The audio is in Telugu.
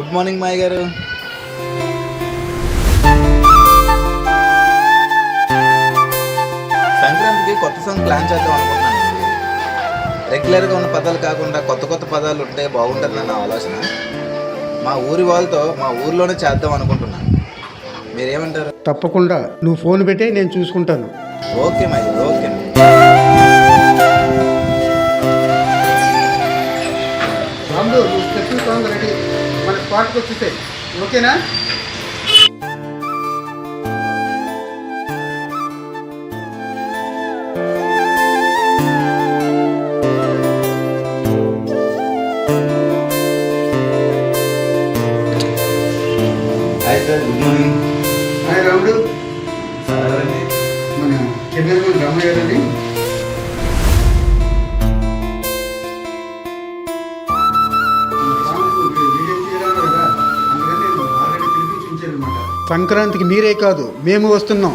గుడ్ మార్నింగ్ మాయ గారు. సంక్రాంతికి కొత్త సాంగ్ ప్లాన్ చేద్దాం అనుకుంటున్నాను. రెగ్యులర్గా ఉన్న పదాలు కాకుండా కొత్త కొత్త పదాలు ఉంటే బాగుంటుందని నా ఆలోచన. మా ఊరి వాళ్ళతో మా ఊరిలోనే చేద్దాం అనుకుంటున్నాను. మీరేమంటారు? తప్పకుండా నువ్వు ఫోన్ పెట్టే నేను చూసుకుంటాను. ఓకే మాయ, ఓకే. రాముడు, నువ్వు స్పెషల్ సాంగ్ రెడీ, మన స్పాట్కి వచ్చేసాయి. ఓకేనా? Hi sir, good morning. Hi రాముడు, సార్ అండి. మన కెమెరామెన్ రామయ్య గారండి. సంక్రాంతికి మీరే కాదు, మేము వస్తున్నాం.